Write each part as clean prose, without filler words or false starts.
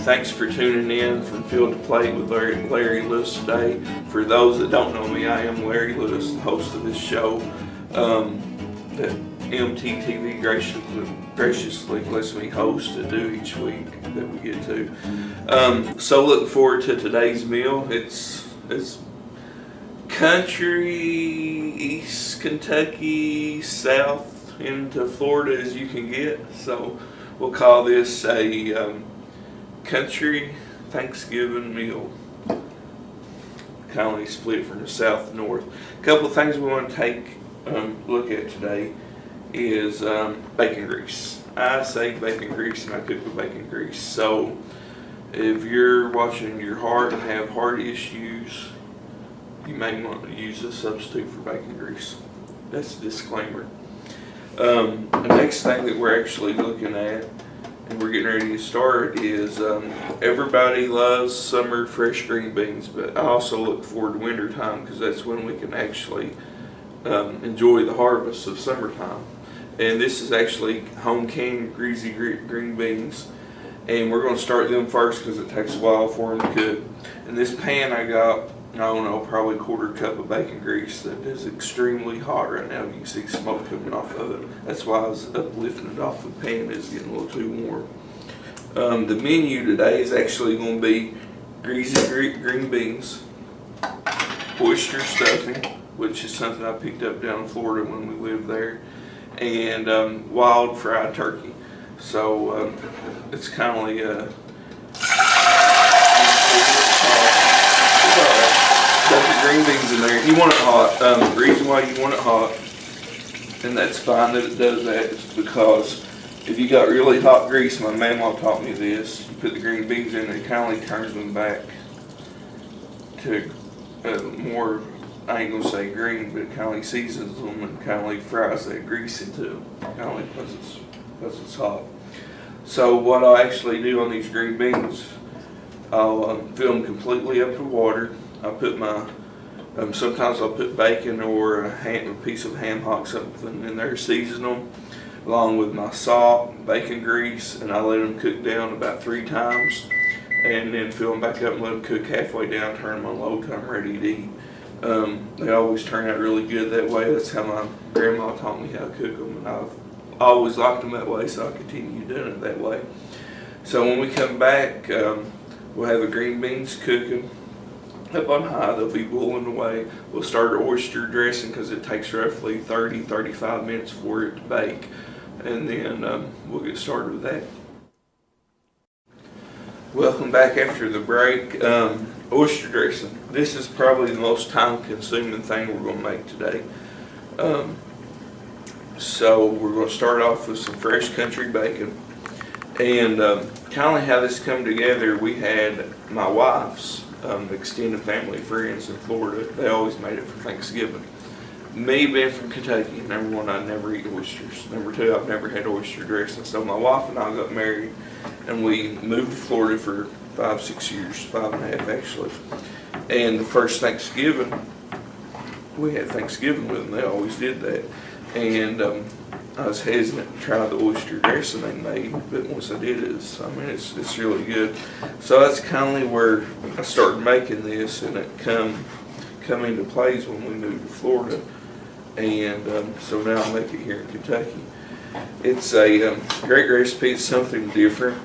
Thanks for tuning in from Field to Plate with Larry Lewis today. For those that don't know me, I am Larry Lewis, the host of this show that MTTV graciously lets me host to do each week that we get to. So looking forward to today's meal. It's country, East Kentucky, south into Florida as you can get. So we'll call this a country Thanksgiving meal. Kind of split from the south to north. A couple of things we want to take look at today is bacon grease. I say bacon grease and I cook with bacon grease. So if you're watching your heart and have heart issues, you may want to use a substitute for bacon grease. That's a disclaimer. The next thing that we're actually looking at and we're getting ready to start is everybody loves summer fresh green beans, but I also look forward to winter time because that's when we can actually enjoy the harvest of summertime. And this is actually home canned greasy green beans, and we're going to start them first because it takes a while for them to cook. In this pan I got, I don't know, probably a quarter cup of bacon grease that is extremely hot right now. You can see smoke coming off of it. That's why I was uplifting it off the pan. It's getting a little too warm. The menu today is actually going to be greasy green beans, oyster stuffing, which is something I picked up down in Florida when we lived there, and wild fried turkey. So it's kind of like got the green beans in there. You want it hot. The reason why you want it hot, and that's fine that it does that, is because if you got really hot grease, my mama taught me this, you put the green beans in and it kind of like turns them back to more, I ain't gonna say green, but it kind of like seasons them and kind of like fries that grease into them, kind of like because it's hot. So what I actually do on these green beans, I'll fill them completely up with water. I put my, sometimes I'll put bacon or a piece of ham hock, something in there, season them, along with my salt, bacon grease, and I let them cook down about 3 times, and then fill them back up and let them cook halfway down, turn them on low till I'm ready to eat. They always turn out really good that way. That's how my grandma taught me how to cook them, and I've always liked them that way, so I continue doing it that way. So when we come back, we'll have the green beans cooking up on high. They'll be boiling away. We'll start our oyster dressing because it takes roughly 30-35 minutes for it to bake, and then we'll get started with that. Welcome back after the break. Oyster dressing. This is probably the most time-consuming thing we're going to make today. So we're going to start off with some fresh country bacon, and kind of how this come together. We had my wife's extended family friends in Florida. They always made it for Thanksgiving. Me being from Kentucky, number one, I never eat oysters. Number two, I've never had oyster dressing. So my wife and I got married, and we moved to Florida for 5-6 years, 5.5 actually. And the first Thanksgiving, we had Thanksgiving with them. They always did that. And I was hesitant to try the oyster dressing they made, but once I did, it's really good. So that's kind of where I started making this, and it come into place when we moved to Florida, and so now I make it here in Kentucky. It's a great recipe. It's something different.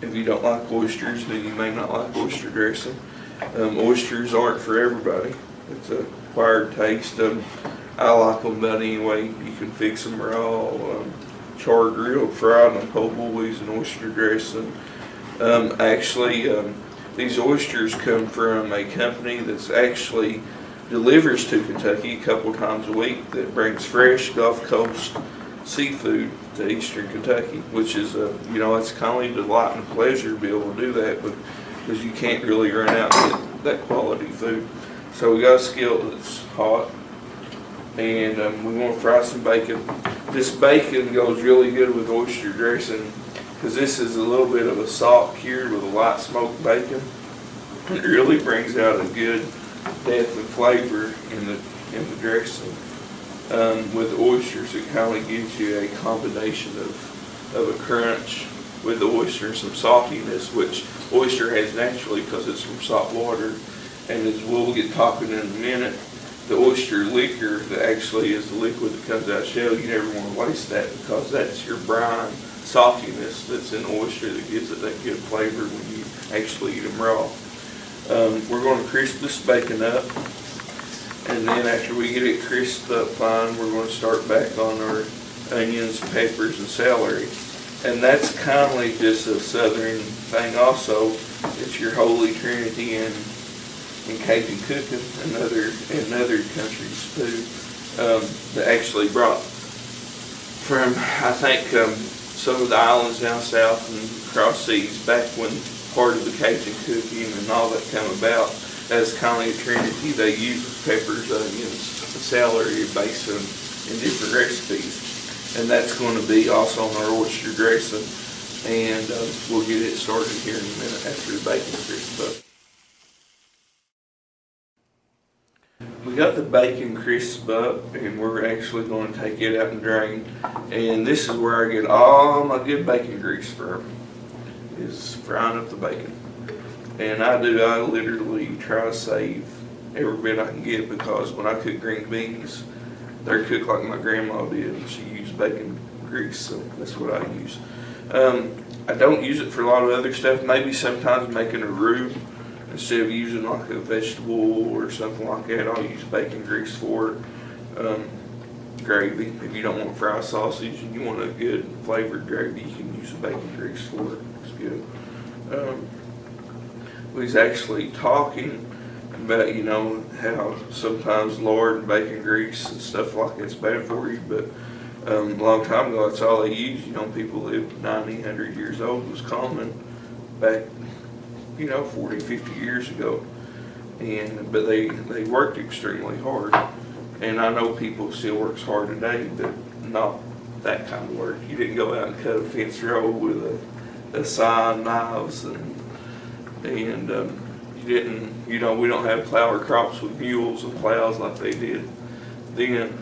If you don't like oysters, then you may not like oyster dressing. Oysters aren't for everybody. It's an acquired taste. I like them about any way you can fix them raw, char grilled, fried on po' boys and oyster dressing. Actually, these oysters come from a company that's actually delivers to Kentucky a couple times a week that brings fresh Gulf Coast seafood to Eastern Kentucky, which is it's kind of a delight and a pleasure to be able to do that, but because you can't really run out and get that quality food. So we got a skillet that's hot, and we want to fry some bacon. This bacon goes really good with oyster dressing because this is a little bit of a salt cured with a light smoked bacon. It really brings out a good depth and flavor in the dressing. With the oysters, it kind of gives you a combination of a crunch with the oyster and some saltiness, which oyster has naturally because it's from salt water. And as we'll get talking in a minute, the oyster liquor that actually is the liquid that comes out of shell, you never want to waste that because that's your brine saltiness that's in oyster that gives it that good flavor when you actually eat them raw. We're going to crisp this bacon up, and then after we get it crisped up fine, we're going to start back on our onions, peppers, and celery. And that's kind of just a southern thing also. It's your holy trinity in Cajun cooking and other countries' food that actually brought from, I think, some of the islands down south and across seas back when part of the Cajun cooking and all that come about. As kind of a trinity, they use peppers, onions, celery, basin in different recipes. And that's going to be also on our oyster dressing. And we'll get it started here in a minute after the bacon crisps up. We got the bacon crisp up, and we're actually going to take it out and drain. And this is where I get all my good bacon grease from, is frying up the bacon. And I literally try to save every bit I can get because when I cook green beans, they're cooked like my grandma did, and she used bacon grease, so that's what I use. I don't use it for a lot of other stuff, maybe sometimes making a roux. Instead of using like a vegetable or something like that, I'll use bacon grease for it. Gravy, if you don't want fried sausage and you want a good flavored gravy, you can use the bacon grease for it. It's good. We was actually talking about, how sometimes lard and bacon grease and stuff like that's bad for you, but a long time ago, that's all they used. People lived 90, 100 years old was common back 40, 50 years ago, but they worked extremely hard, and I know people still works hard today, but not that kind of work. You didn't go out and cut a fence row with a saw and knives, and you didn't, we don't have plow or crops with mules and plows like they did then,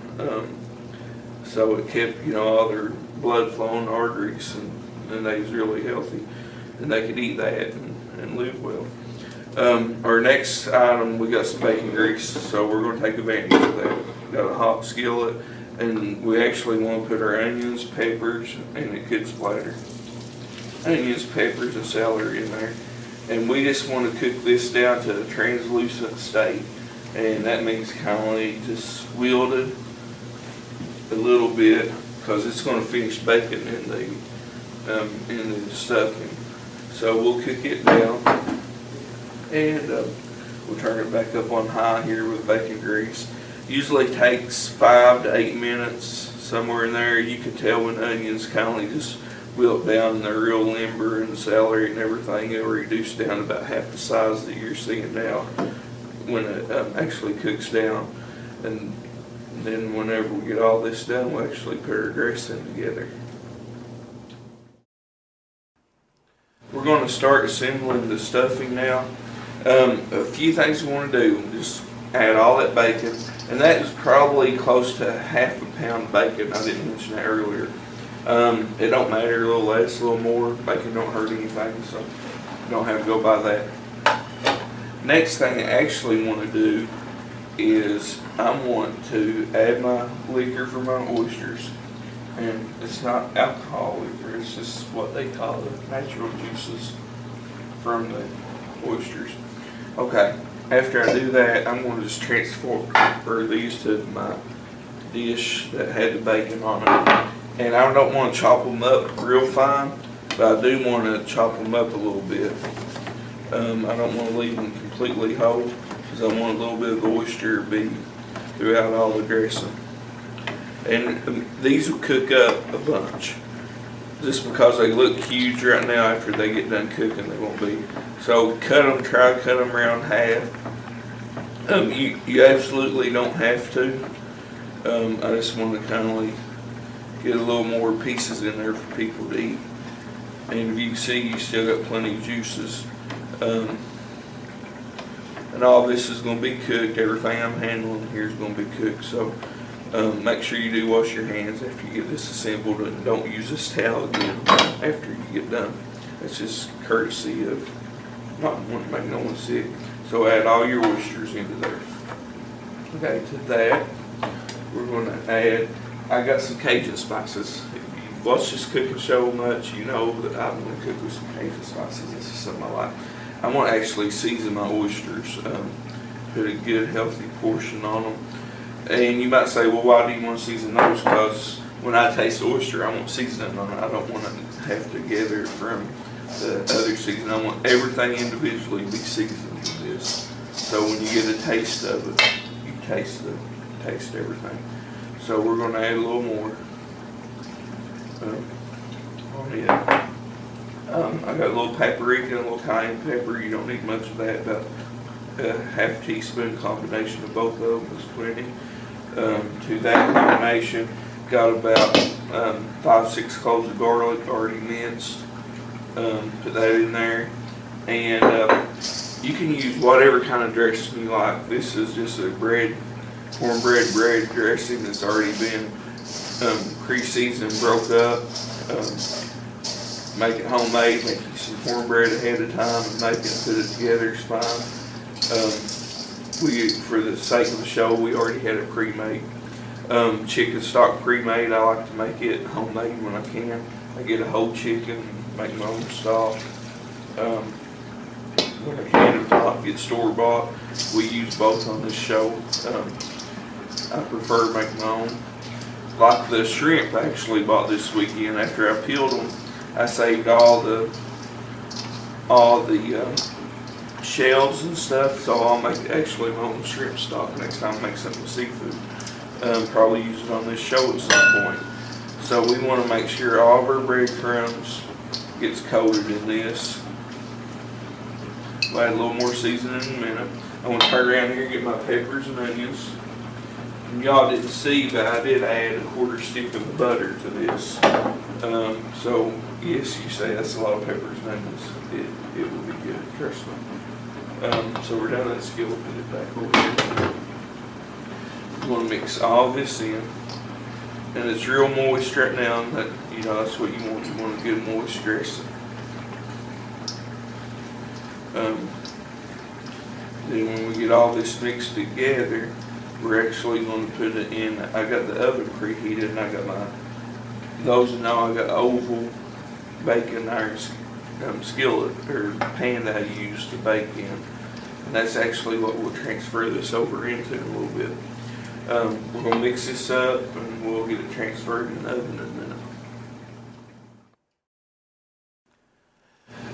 so it kept all their blood flowing arteries, and they was really healthy, and they could eat that and live well. Our next item, we got some bacon grease, so we're going to take advantage of that. Got a hot skillet, and we actually want to put our onions, peppers, and it could splatter. Onions, peppers, and celery in there. And we just want to cook this down to a translucent state, and that means kind of like just wilt it a little bit because it's going to finish baking in the stuffing. So we'll cook it down, and we'll turn it back up on high here with bacon grease. Usually takes 5 to 8 minutes, somewhere in there. You can tell when onions kind of just wilt down and they're real limber, and the celery and everything, it'll reduce down about half the size that you're seeing now when it actually cooks down. And then whenever we get all this done, we'll actually put our dressing together. We're going to start assembling the stuffing now. A few things we want to do. Just add all that bacon, and that is probably close to half a pound bacon. I didn't mention that earlier. It don't matter, a little less, a little more. Bacon don't hurt anything, so you don't have to go by that. Next thing I actually want to do is I want to add my liquor for my oysters. And it's not alcohol liquor, it's just what they call the natural juices from the oysters. Okay, after I do that, I'm going to just transfer these to my dish that had the bacon on it. And I don't want to chop them up real fine, but I do want to chop them up a little bit. I don't want to leave them completely whole because I want a little bit of the oyster to be throughout all the dressing. And these will cook up a bunch. Just because they look huge right now, after they get done cooking, they won't be. So try to cut them around half. You absolutely don't have to. I just want to kind of get a little more pieces in there for people to eat. And if you can see, you still got plenty of juices. And all this is going to be cooked. Everything I'm handling here is going to be cooked. So make sure you do wash your hands after you get this assembled, and don't use this towel again after you get done. That's just courtesy of not wanting to make no one sick. So add all your oysters into there. Okay, to that, we're going to add, I got some Cajun spices. If you watch this cooking show much, you know that I'm going to cook with some Cajun spices. This is something I like. I want to actually season my oysters, put a good healthy portion on them. And you might say, well, why do you want to season those? Because when I taste oyster, I want seasoning on it. I don't want to have to gather it from the other seasoning. I want everything individually to be seasoned with this. So when you get a taste of it, you taste everything. So we're going to add a little more on it. I got a little paprika and a little cayenne pepper. You don't need much of that. About a half teaspoon combination of both of them is plenty. To that combination, got about 5-6 cloves of garlic already minced. Put that in there, and you can use whatever kind of dressing you like. This is just a cornbread bread dressing that's already been pre-seasoned, broke up. Make it homemade. Make you some cornbread ahead of time and make it and put it together. It's fine. For the sake of the show, we already had it pre-made. Chicken stock pre-made. I like to make it homemade when I can. I get a whole chicken, make my own stock. When I can, if not, get store-bought. We use both on this show. I prefer to make my own. Like the shrimp I actually bought this weekend. After I peeled them, I saved all the shells and stuff, so I'll make actually my own shrimp stock next time I make something with seafood. Probably use it on this show at some point. So we want to make sure all of our breadcrumbs gets coated in this. We'll add a little more seasoning in a minute. I want to turn around here and get my peppers and onions. And y'all didn't see, but I did add a 1/4 stick of butter to this. So yes, you say that's a lot of peppers and onions. It will be good, trust me. So we're done that skill. We'll put it back over here. You want to mix all this in, and it's real moist right now. That's what you want. You want a good moist dressing. Then when we get all this mixed together, we're actually going to put it in. I got the oven preheated, and I got those and all. I got oval bacon iron skillet or pan that I use to bake in, and that's actually what we'll transfer this over into in a little bit. We're going to mix this up, and we'll get it transferred in the oven in a minute.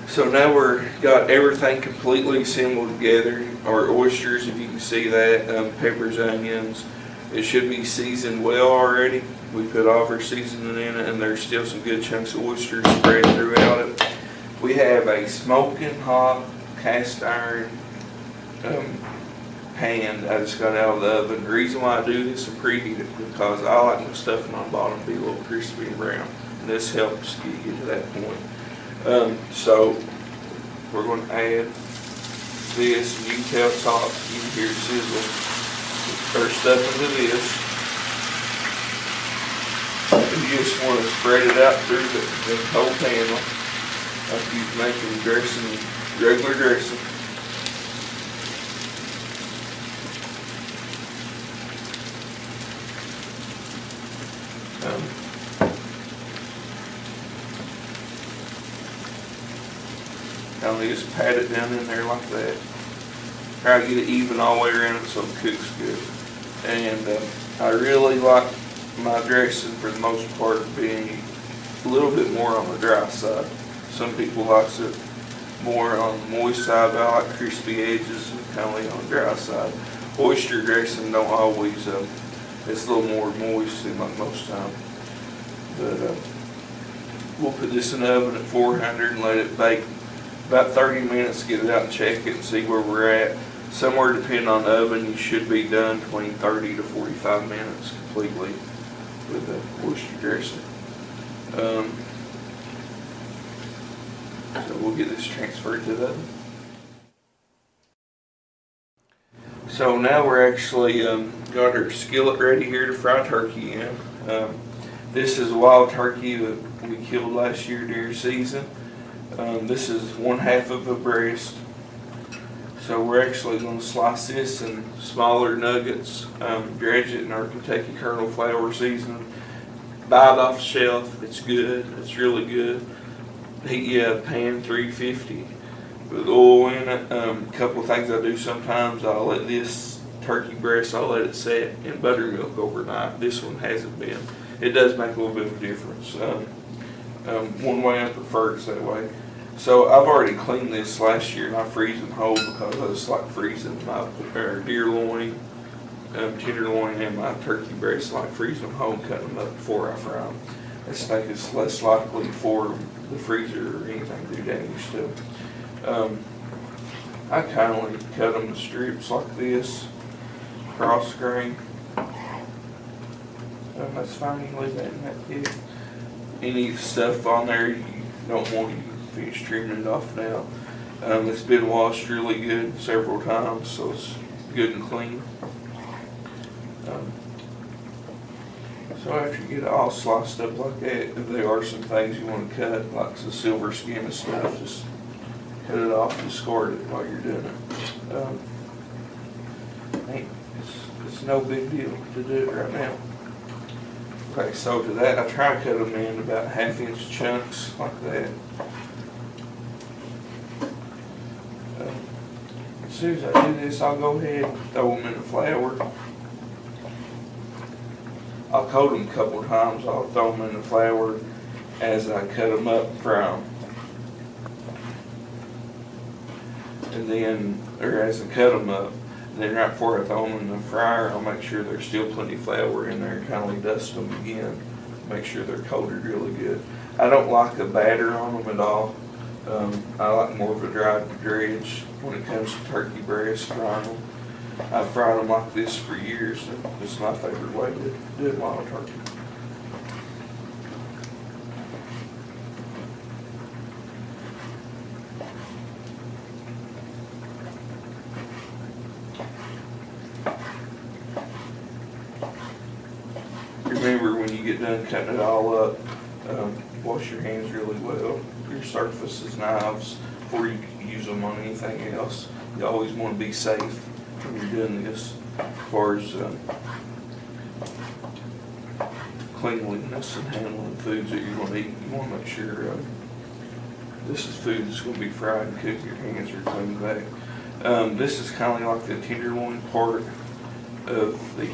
So now we're got everything completely assembled together. Our oysters, if you can see that, peppers, onions. It should be seasoned well already. We put all of our seasoning in it, and there's still some good chunks of oysters spread throughout it. We have a smoking hot cast iron pan that I just got out of the oven. The reason why I do this and preheat it because I like my stuff on the bottom to be a little crispy and brown, and this helps get to that point. So we're going to add this, and you can tell it's hot. You can hear it sizzle. Put our stuff into this. And you just want to spread it out through the whole pan like you're making dressing, regular dressing. Now just pat it down in there like that. Try to get it even all the way around it so it cooks good. And I really like my dressing for the most part being a little bit more on the dry side. Some people like it more on the moist side, but I like crispy edges and kind of on the dry side. Oyster dressing don't always It's a little more moist than like most time. But we'll put this in the oven at 400 and let it bake about 30 minutes, get it out and check it and see where we're at. Somewhere, depending on the oven, you should be done between 30 to 45 minutes completely with the oyster dressing. So we'll get this transferred to the oven. So now we're actually got our skillet ready here to fry turkey in. This is a wild turkey that we killed last year during season. This is 1/2 of a breast. So we're actually going to slice this in smaller nuggets, dredge it in our Kentucky Kernel flour seasoning. Buy it off the shelf. It's good. It's really good. Heat you a pan 350 with oil in it. A couple of things I do sometimes, I'll let this turkey breast, I'll let it set in buttermilk overnight. This one hasn't been. It does make a little bit of a difference. One way I prefer it's that way. So I've already cleaned this last year and I freeze them whole because I just like freezing my deer loin, tenderloin, and my turkey breast. I like freezing them whole and cut them up before I fry them. I just think it's less likely for the freezer or anything to do damage to them. I kindly cut them in strips like this, cross grain. That's fine, you can leave that in that kit. Any stuff on there you don't want, you can finish trimming it off now. It's been washed really good several times, so it's good and clean. So after you get it all sliced up like that, if there are some things you want to cut, like the silver skin and stuff, just cut it off and discard it while you're doing it. It's no big deal to do it right now. Okay, so to that, I try to cut them in about 1/2 inch chunks like that. As soon as I do this, I'll go ahead and throw them in the flour. I'll coat them a couple of times. I'll throw them in the flour as I cut them up and fry them. And then, or as I cut them up, and then right before I throw them in the fryer, I'll make sure there's still plenty of flour in there and kind of dust them again. Make sure they're coated really good. I don't like a batter on them at all. I like more of a dry dredge when it comes to turkey breast frying them. I've fried them like this for years, and it's my favorite way to do wild turkey. Remember, when you get done cutting it all up, wash your hands really well. Your surfaces, knives, before you use them on anything else. You always want to be safe when you're doing this. As far as cleanliness and handling foods that you're going to eat, you want to make sure this is food that's going to be fried and cooked. Your hands are clean back. This is kind of like the tenderloin part of the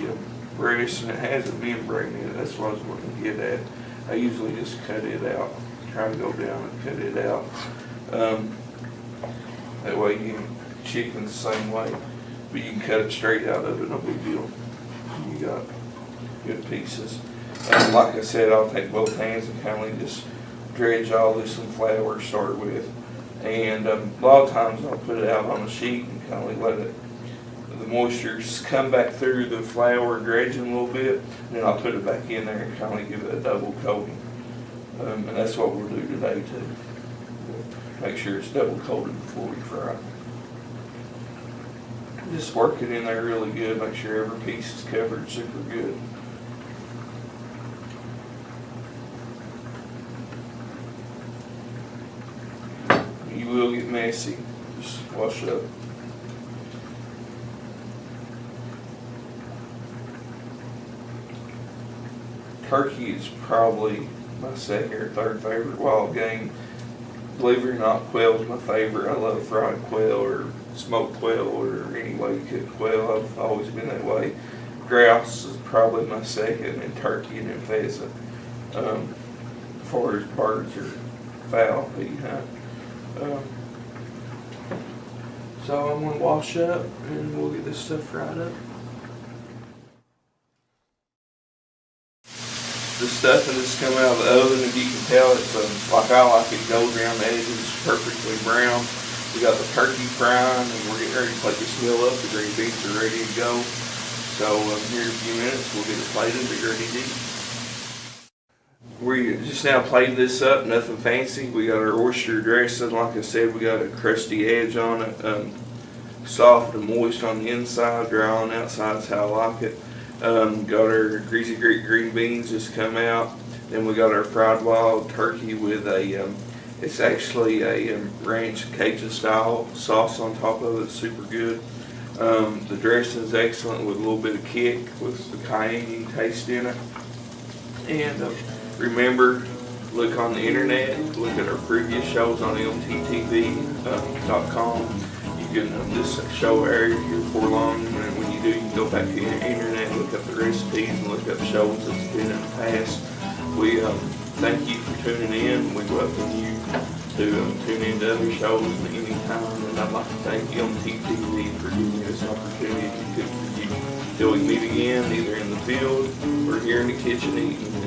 breast, and it has a membrane in it. That's what I was going to get at. I usually just cut it out, try to go down and cut it out. That way you can chicken the same way, but you can cut it straight out of it, no big deal. You got good pieces. Like I said, I'll take both hands and kind of just dredge all this in flour to start with. And a lot of times I'll put it out on a sheet and kind of let it, the moisture come back through the flour, dredging a little bit, and then I'll put it back in there and kind of give it a double coating. And that's what we'll do today too. Make sure it's double coated before we fry. Just work it in there really good, make sure every piece is covered super good. You will get messy, just wash up. Turkey is probably my second or third favorite wild game. Believe it or not, quail is my favorite. I love fried quail or smoked quail or any way you cook quail. I've always been that way. Grouse is probably my second, and turkey, and then pheasant. As far as birds or fowl that you hunt. So I'm going to wash up and we'll get this stuff fried up. the stuffing that's coming out of the oven. If you can tell, it's like I like it, gold around the edges, perfectly brown. We got the turkey frying, and we're getting ready to plate this meal up. The green beans are ready to go. So here in a few minutes, we'll get it plated and be ready to eat. We just now plated this up, nothing fancy. We got our oyster dressing. Like I said, we got a crusty edge on it, soft and moist on the inside, dry on the outside is how I like it. Got our greasy Greek green beans just come out. Then we got our fried wild turkey with it's actually a ranch Cajun style sauce on top of it, super good. The dressing is excellent with a little bit of kick with the cayenne taste in it. And remember, look on the internet, look at our previous shows on lttv.com. You can this show aired here before long, and when you do, you can go back to the internet, look up the recipes, and look up shows that's been in the past. We thank you for tuning in. We welcome you to tune in to other shows at any time, and I'd like to thank LTTV for giving me this opportunity to cook for you. Till we meet again, either in the field or here in the kitchen eating.